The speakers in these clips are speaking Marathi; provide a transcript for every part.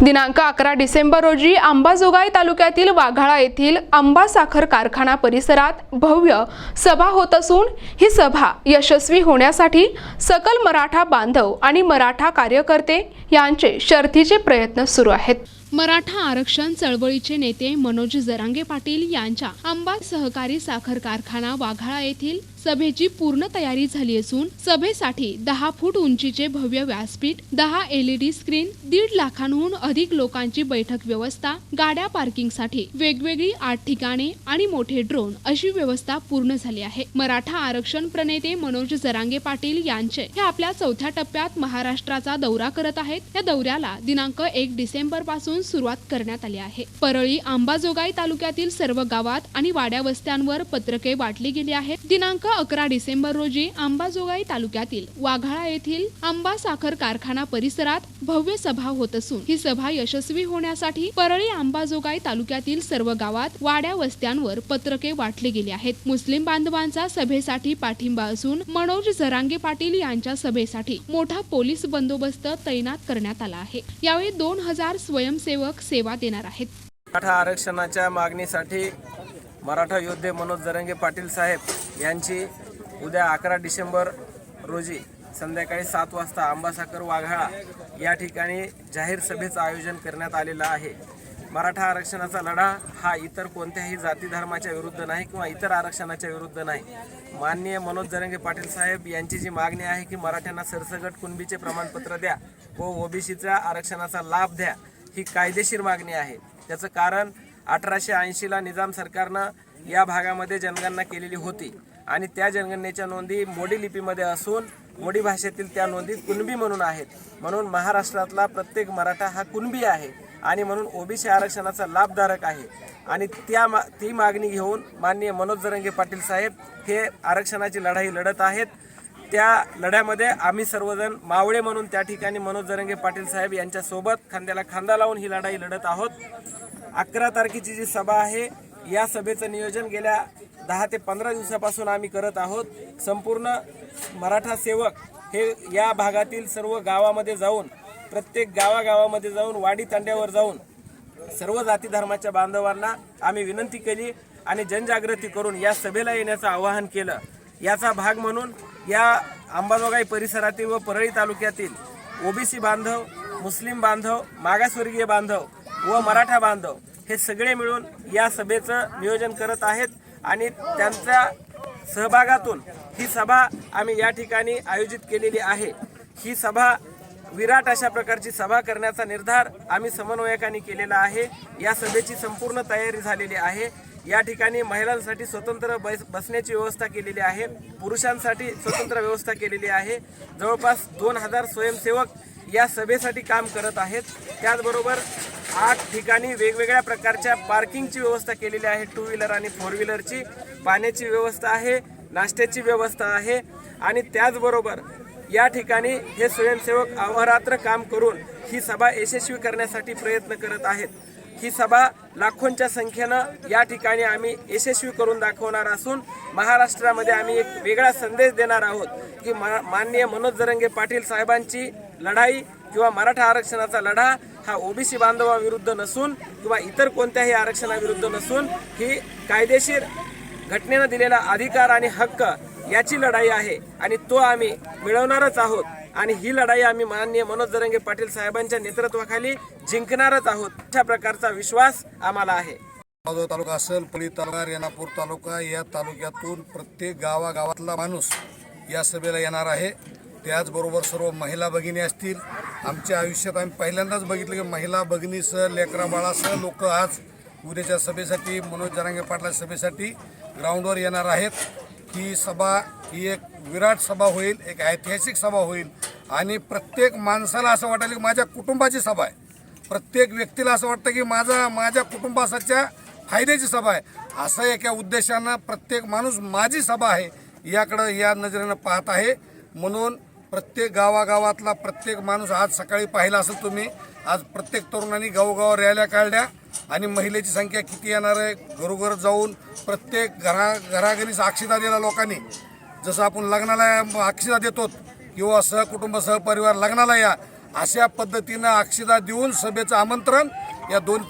दिनांक 11 डिसेंबर रोजी अंबाजोगाई तालुक्यातील वाघाळा येथील आंबा साखर कारखाना परिसरात भव्य सभा होत असून ही सभा यशस्वी होण्यासाठी सकल मराठा बांधव आणि मराठा कार्यकर्ते यांचे शर्थीचे प्रयत्न सुरू आहेत। मराठा आरक्षण चळवळीचे नेते मनोज जरांगे पाटील यांच्या आंबा सहकारी साखर कारखाना वाघाळा येथील सभेची पूर्ण तयारी झाली असून सभेसाठी 10 फूट उंचीचे भव्य व्यासपीठ, 10 LED स्क्रीन, 1.5 लाखांहून अधिक लोकांची बैठक व्यवस्था, गाड्या पार्किंगसाठी वेगवेगळी 8 ठिकाणे आणि मोठे ड्रोन अशी व्यवस्था पूर्ण झाली आहे। मराठा आरक्षण प्रणेते मनोज जरांगे पाटील यांचे हे आपल्या 4थ्या टप्प्यात महाराष्ट्राचा दौरा करत आहेत। या दौऱ्याला दिनांक 1 डिसेंबर पासून सुरुवात करण्यात आली आहे। परळी अंबाजोगाई तालुक्यातील सर्व गावात आणि वाड्या वस्त्यांवर पत्रके वाटली गेली आहेत। दिनांक 11 डिसेंबर रोजी अंबाजोगाई तालुक्यातील वाघाळा येथील आंबा साखर कारखाना परिसरात भव्य सभा होत असून ही सभा यशस्वी होण्यासाठी परळी अंबाजोगाई तालुक्यातील सर्व गावात वाड्या वस्त्यांवर पत्रके वाटली गेली आहेत। मुस्लिम बांधवांचा सभेसाठी पाठिंबा असून मनोज जरांगे पाटील यांच्या सभेसाठी मोठा पोलीस बंदोबस्त तैनात करण्यात आला आहे। यावेळी 2000 स्वयंसेवक सेवा देणार आहेत। मराठा आरक्षणाच्या मागणीसाठी मराठा योद्धे मनोज जरांगे पाटील साहेब यांची उद्या 11 डिसेंबर रोजी संध्याकाळी 7 वाजता आंबासाखर वाघाळा या ठिकाणी जाहीर सभेचं आयोजन करण्यात आलेलं आहे। मराठा आरक्षणाचा लढा हा इतर कोणत्याही जाती धर्माच्या विरुद्ध नाही किंवा इतर आरक्षणाच्या विरुद्ध नाही। माननीय मनोज जरांगे पाटील साहेब यांची जी मागणी आहे की मराठ्यांना सरसकट कुणबीचे प्रमाणपत्र द्या व ओबीसीच्या आरक्षणाचा लाभ द्या, ही कायदेशीर मागणी आहे। त्याचं कारण 1880ला निजाम सरकारनं या भागामध्ये जनगणना केलेली होती आणि त्या जनगणनेच्या नोंदी मोडी लिपीमध्ये असून मोडी भाषेतील त्या नोंदी कुणबी म्हणून आहेत। म्हणून महाराष्ट्रातला प्रत्येक मराठा हा कुणबी आहे आणि म्हणून ओबीसी आरक्षणाचा लाभधारक आहे आणि ती मागणी घेऊन माननीय मनोज जरांगे पाटील साहेब हे आरक्षणाची लढाई लढत आहेत। त्या लढ्यामध्ये आम्ही सर्वजण मावळे म्हणून त्या ठिकाणी मनोज जरांगे पाटील साहेब यांच्या सोबत खांद्याला खांदा लावून ही लढाई लढत आहोत। 11 तारखेची जी सभा आहे या सभेचं नियोजन गेल्या 10 ते 15 दिवसापासून आम्ही करत आहोत। संपूर्ण मराठा सेवक हे या भागातील सर्व गावामध्ये जाऊन प्रत्येक गावागावामध्ये जाऊन वाडी तांड्यावर जाऊन सर्व जाती धर्माच्या बांधवांना आम्ही विनंती केली आणि जनजागृती करून या सभेला येण्याचं आवाहन केलं। याचा भाग म्हणून या अंबाजोगाई परिसरातील व परळी तालुक्यातील ओबीसी बांधव, मुस्लिम बांधव, मागासवर्गीय बांधव व मराठा बांधव हे सगळे मिळून या सभेचं नियोजन करत आहेत आणि त्यांच्या सहभागातून ही सभा आम्ही या ठिकाणी आयोजित केलेली आहे। ही सभा विराट अशा प्रकारची सभा करण्याचा निर्धार आम्ही समन्वयकांनी केलेला आहे। या सभेची संपूर्ण तयारी झालेली आहे। या ठिकाणी महिलांसाठी स्वतंत्र बसण्याची व्यवस्था केलेली आहे, पुरुषांसाठी स्वतंत्र व्यवस्था केलेली आहे। जवळपास 2000 स्वयंसेवक या सभेसाठी काम करत आहेत। त्याचबरोबर 8 ठिकाणी वेगवेगळ्या प्रकारच्या पार्किंगची व्यवस्था केलेली आहे, 2 व्हीलर आणि 4 व्हीलरची, पाण्याची व्यवस्था आहे, नाश्त्याची व्यवस्था आहे आणि त्याचबरोबर या ठिकाणी हे स्वयंसेवक अहोरात्र काम करून ही सभा यशस्वी करण्यासाठी प्रयत्न करत आहेत। ही सभा लाखोंच्या संख्येनं या ठिकाणी आम्ही यशस्वी करून दाखवणार असून महाराष्ट्रामध्ये आम्ही एक वेगळा संदेश देणार आहोत की माननीय मनोज जरांगे पाटील साहेबांची लढाई किंवा मराठा आरक्षणाचा लढा हा ओबीसी बांधवाविरुद्ध नसून किंवा इतर कोणत्याही आरक्षणाविरुद्ध नसून ही कायदेशीर घटनेनं दिलेला अधिकार आणि हक्क याची लढाई आहे आणि तो आम्ही मिळवणारच आहोत आणि ही लढाई आम्ही माननीय मनोज जरांगे पाटील साहेबांच्या नेतृत्वाखाली जिंकणारच आहोत अशा प्रकारचा विश्वास आम्हाला आहे। अंबाजोगाई तालुका असेल, परळी तालुका, रेणापूर तालुका या तालुक्यातून प्रत्येक गावागावातला माणूस या सभेला येणार आहे। त्याचबरोबर सर्व महिला भगिनी असतील। आमच्या आयुष्यात आम्ही पहिल्यांदाच बघितलं की महिला भगिनीसह लेकरा बाळासह लोक आज उद्याच्या सभेसाठी मनोज जरांगे पाटला सभेसाठी ग्राउंडवर येणार आहेत। ही सभा ही एक विराट सभा होईल, एक ऐतिहासिक सभा होईल आणि प्रत्येक माणसाला असं वाटेल की माझ्या कुटुंबाची सभा आहे। प्रत्येक व्यक्तीला असं वाटतं की माझ्या कुटुंबाच्या फायद्याची सभा आहे। असं एका उद्देशानं प्रत्येक माणूस माझी सभा आहे याकडं या नजरेनं पाहत आहे। म्हणून प्रत्येक गावागावातला प्रत्येक माणूस आज सकाळी पाहिला असेल तुम्ही, आज प्रत्येक तरुणांनी गावोगाव रॅल्या काढल्या आणि महिलेची संख्या किती येणार आहे, घरोघर जाऊन प्रत्येक घराघरी अक्षता दिला लोकांनी। जसं आपण लग्नाला अक्षता देतो किंवा सहकुटुंब सहपरिवार लग्नाला या, अशा पद्धतीनं अक्षता देऊन सभेचं आमंत्रण या दोन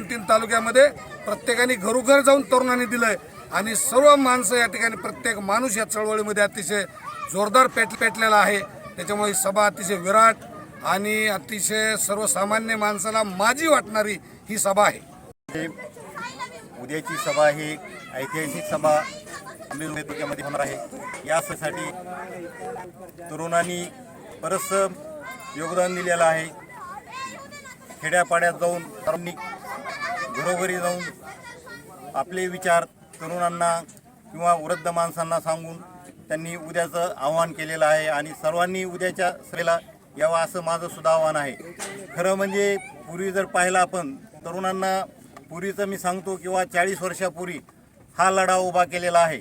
तीन तालुक्यामध्ये प्रत्येकाने घरोघर जाऊन तरुणांनी दिलंय आणि सर्व माणसं या ठिकाणी प्रत्येक माणूस या चळवळीमध्ये अतिशय जोरदार पेटलेला आहे। त्याच्यामुळे ही सभा अतिशय विराट आणि अतिशय सर्वसामान्य माणसाला माजी वाटणारी ही सभा आहे। उद्याची सभा ही ऐतिहासिक सभा आंबेजोगाई तालुक्यामध्ये होणार आहे। यासाठी तरुणांनी बरंचसं योगदान दिलेलं आहे। खेड्यापाड्यात जाऊन तरुणांनी घरोघरी जाऊन आपले विचार तरुणांना किंवा वृद्ध माणसांना सांगून त्यांनी उद्याचं आव्हान केलेलं आहे आणि सर्वांनी उद्याच्या सभेला यावं असं माझं सुद्धा आव्हान आहे। खरं म्हणजे पूर्वी जर पाहिलं आपण तरुणांना पूर्वीचं मी सांगतो किंवा 40 वर्षापूर्वी हा लढा उभा केलेला आहे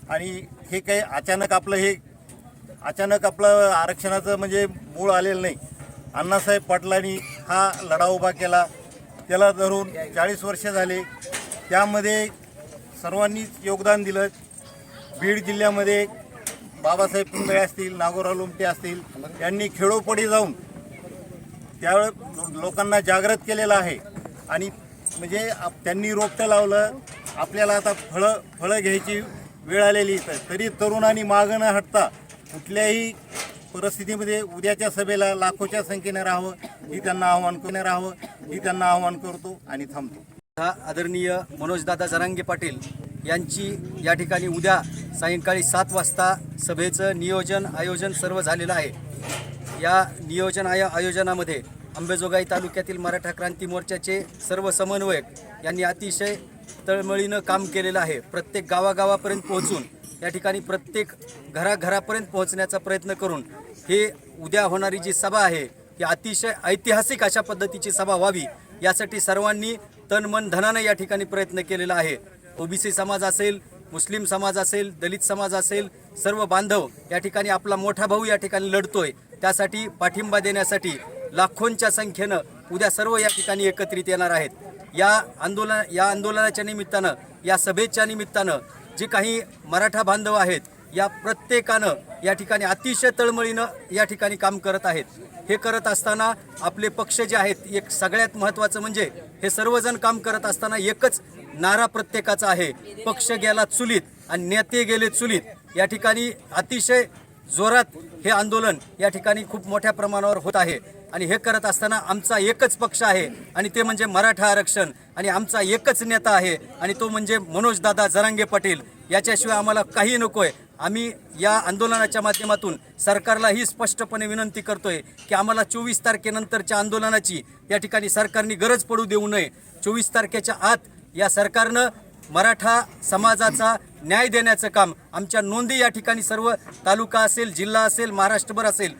आणि हे काही अचानक आपलं आरक्षणाचं म्हणजे मूळ आलेलं नाही। अण्णासाहेब पाटलांनी हा लढा उभा केला, त्याला धरून 40 वर्ष झाले, त्यामध्ये सर्वांनीच योगदान दिलं। बीड जिल्ह्यामध्ये बाबासाहेब पुंबळे असतील, नागोराव लोमटे असतील, यांनी खेडोपाडी जाऊन त्यावेळेस लोकांना जागृत केलेलं आहे आणि म्हणजे त्यांनी रोपटं लावलं। आपल्याला आता फळं घ्यायची वेळ आलेली, तरी तरुणांनी मागं न हटता कुठल्याही परिस्थितीमध्ये उद्याच्या सभेला लाखोच्या संख्येने राहावं ही त्यांना आव्हान करतो आणि थांबतो। आदरणीय मनोजदादा जरांगे पाटील यांची या ठिकाणी उद्या सायंकाळी 7 वाजता सभेचं आयोजन सर्व झालेलं आहे। या आयोजनामध्ये अंबेजोगाई तालुक्यातील मराठा क्रांती मोर्चाचे सर्व समन्वयक यांनी अतिशय तळमळीनं काम केलेलं आहे। प्रत्येक गावागावापर्यंत पोहोचून या ठिकाणी प्रत्येक घराघरापर्यंत पोहोचण्याचा प्रयत्न करून हे उद्या होणारी जी सभा आहे ही अतिशय ऐतिहासिक अशा पद्धतीची सभा व्हावी यासाठी सर्वांनी तन मन धनानं या ठिकाणी प्रयत्न केलेला आहे। ओबीसी समाज असेल, मुस्लिम समाज असेल, दलित समाज असेल, सर्व बांधव या ठिकाणी आपला मोठा भाऊ या ठिकाणी लढतोय, त्यासाठी पाठिंबा देण्यासाठी लाखोंच्या संख्येनं उद्या सर्व या ठिकाणी एकत्रित येणार आहेत। या आंदोलनाच्या निमित्तानं, या सभेच्या निमित्तानं जे काही मराठा बांधव आहेत या प्रत्येकानं या ठिकाणी अतिशय तळमळीनं या ठिकाणी काम करत आहेत। हे करत असताना आपले पक्ष जे आहेत, एक सगळ्यात महत्त्वाचं म्हणजे हे सर्वजण काम करत असताना एकच नारा प्रत्येकाचा आहे, पक्ष गेला चुलीत आणि नेते गेले चुलीत। या ठिकाणी अतिशय जोरात हे आंदोलन या ठिकाणी खूप मोठ्या प्रमाणावर होत आहे आणि हे करत असताना आमचा एकच पक्ष आहे आणि ते म्हणजे मराठा आरक्षण आणि आमचा एकच नेता आहे आणि तो म्हणजे मनोजदादा जरांगे पाटील। याच्याशिवाय आम्हाला काही नकोय। आम्ही या आंदोलनाच्या माध्यमातून सरकारला ही स्पष्टपणे विनंती करतोय की आम्हाला 24 तारखेनंतरच्या आंदोलनाची या ठिकाणी सरकारने गरज पडू देऊ नये। 24 तारखेच्या आत या सरकारनं मराठा समाजाचा न्याय देण्याचं काम, आमच्या नोंदी या ठिकाणी सर्व तालुका असेल, जिल्हा असेल, महाराष्ट्रभर असेल,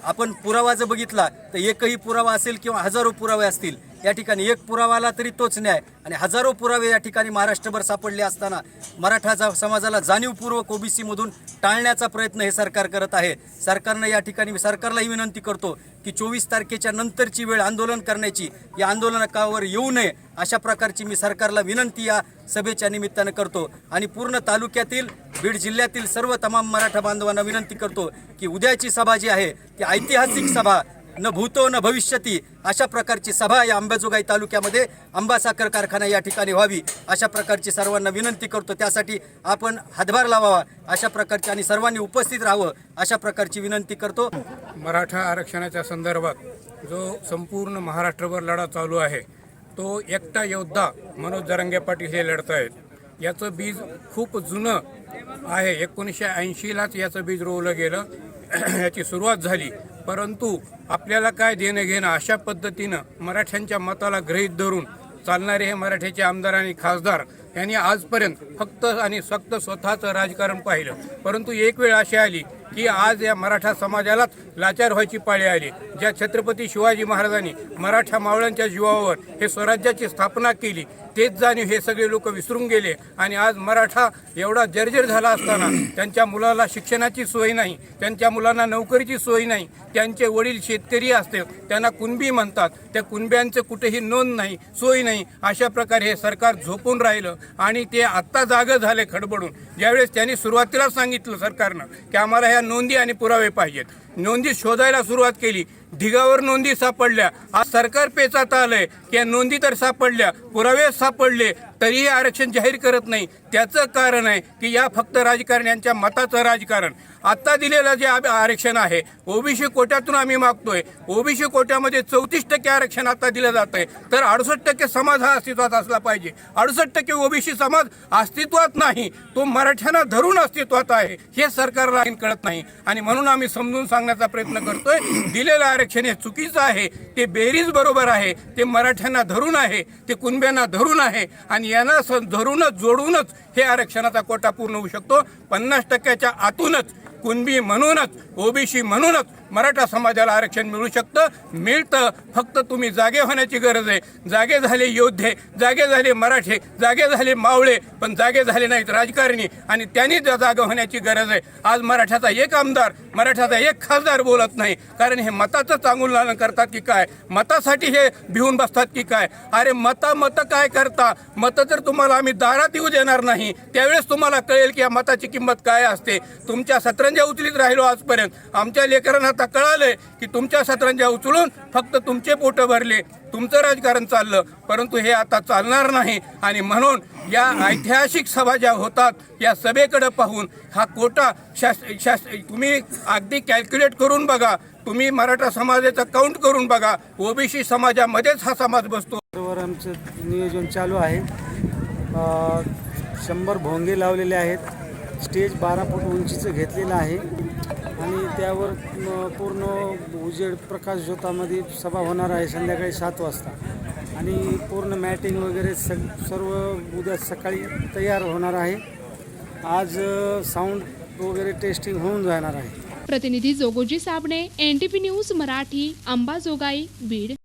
आपण पुरावा जर बघितला तर एकही पुरावा असेल किंवा हजारो पुरावे असतील, या ठिकाणी एक पुरावा आला तरी तोच न्याय आणि हजारो पुरावे या ठिकाणी महाराष्ट्रभर सापडले असताना मराठा समाजाला जाणीवपूर्वक ओबीसी मधून टाळण्याचा प्रयत्न हे सरकार करत आहे। सरकारनं या ठिकाणी मी सरकारलाही विनंती करतो की 24 तारखेच्या नंतरची वेळ आंदोलन करण्याची, या आंदोलनावर येऊ नये अशा प्रकारची मी सरकारला विनंती या सभेच्या निमित्तानं करतो आणि पूर्ण तालुक्यातील, बीड जिल्ह्यातील सर्व तमाम मराठा बांधवांना विनंती करतो की उद्याची सभा जी आहे ती ऐतिहासिक सभा, न भूतो न भविष्यती अशा प्रकारची सभा या अंबाजोगाई तालुक्यामध्ये आंबा साखर कारखाना या ठिकाणी व्हावी अशा प्रकारची सर्वांना विनंती करतो। त्यासाठी आपण हातभार लावावा अशा प्रकारची आणि सर्वांनी उपस्थित राहावं अशा प्रकारची विनंती करतो। मराठा आरक्षणाच्या संदर्भात जो संपूर्ण महाराष्ट्रभर लढा चालू आहे तो एकटा योद्धा मनोज जरांगे पाटील हे लढत आहेत। याचं बीज खूप जुनं आहे, 1980लाच याचं बीज रोवलं गेलं, याची सुरुवात झाली। परंतु आपल्याला काय देणं घेणं अशा पद्धतीनं मराठ्यांच्या मताला गृहीत धरून चालणारे हे मराठ्याचे आमदार आणि खासदार यांनी आजपर्यंत फक्त आणि फक्त स्वतःचं राजकारण पाहिलं। परंतु एक वेळ अशी आली की आज या मराठा समाजालाच लाचार व्हायची पाळी आली। ज्या छत्रपती शिवाजी महाराजांनी मराठा मावळ्यांच्या जीवावर हे स्वराज्याची स्थापना केली, तेच जाणीव हे सगळे लोक विसरून गेले आणि आज मराठा एवढा जर्जर झाला असताना त्यांच्या मुलाला शिक्षणाची सोय नाही, त्यांच्या मुलांना नोकरीची सोय नाही, त्यांचे वडील शेतकरी असते, त्यांना कुणबी म्हणतात, त्या कुणब्यांचं कुठेही नोंद नाही, सोय नाही, अशा प्रकारे हे सरकार झोपून राहिलं आणि ते आत्ता जागं झाले खडबडून। ज्यावेळेस त्यांनी सुरुवातीला सांगितलं सरकारनं की आम्हाला ह्या नोंदी आणि पुरावे पाहिजेत, नोंदी शोधायला सुरुवात केली, ढिगावर नोंदी सापडल्या, आज सरकार पेचात आलंय की या नोंदी तर सापडल्या, पुरावे सापडले, तरीही आरक्षण जाहीर करत नाही. त्याचं कारण आहे की या फक्त राजकारण्यांच्या मताचं राजकारण. आता दिलेलं जे आरक्षण आहे ओबीसी कोट्यातून आम्ही मागतोय. ओबीसी कोट्यामध्ये 34% आरक्षण आता दिलं जात आहे, तर 68% समाज हा अस्तित्वात असला पाहिजे. 68% ओबीसी समाज अस्तित्वात नाही, तो मराठ्यांना धरून अस्तित्वात आहे, हे सरकारला कळत नाही. आणि म्हणून आम्ही समजून सांगण्याचा प्रयत्न करतोय. दिलेलं आरक्षण हे चुकीचं आहे, ते बेरीज बरोबर आहे, ते मराठ्यांना धरून आहे, ते कुणब्यांना धरून आहे आणि यांना धरूनच जोडूनच हे आरक्षणाचा कोटा पूर्ण होऊ शकतो. 50%च्या आतूनच कुणबी म्हणूनच ओबीसी म्हणूनच मराठा समाजाला आरक्षण मिळू शकतं. मिळतं, फक्त तुम्ही जागे होण्याची गरज आहे. जागे झाले योद्धे, जागे झाले मराठे, जागे झाले मावळे, पण जागे झाले नाहीत राजकारणी, आणि त्यांनी जागा होण्याची गरज आहे. आज मराठ्याचा एक आमदार, मराठ्याचा एक खासदार बोलत नाही, कारण हे मताचं चांगुलनालन करतात की काय, मतासाठी हे भिवून बसतात की काय. अरे मत काय करता, मतं तर तुम्हाला आम्ही दारात येऊ देणार नाही, त्यावेळेस तुम्हाला कळेल की या मताची किंमत काय असते. तुमच्या सतरंजा उचलीत राहिलो आजपर्यंत, आमच्या लेकरांना आता कळालंय की तुमच्या सतरंजा उचलून फक्त तुमचे पोट भरले, तुमचं राजकारण चाललं, परंतु हे आता चालणार नाही. आणि म्हणून या ऐतिहासिक सभा ज्या होतात या सभेकडे पाहून हा कोटा तुम्ही अगदी कॅल्क्युलेट करून बघा, तुम्ही मराठा समाजाचं काउंट करून बघा, ओबीसी समाजामध्येच हा समाज बसतो. वर आमचं नियोजन चालू आहे. 100 भोंगे लावलेले आहेत. स्टेज 12 फूट उंचीचं घेतलेलं आहे आणि त्यावर पूर्ण उजेड प्रकाश ज्योतामध्ये सभा होणार आहे संध्याकाळी 7 वाजता. आणि पूर्ण मॅटिंग वगैरे सर्व उद्या सकाळी तयार होणार आहे. आज साऊंड वगैरे टेस्टिंग होऊन जाणार आहे. प्रतिनिधी जोगोजी साबणे, NTP न्यूज मराठी, अंबाजोगाई, बीड.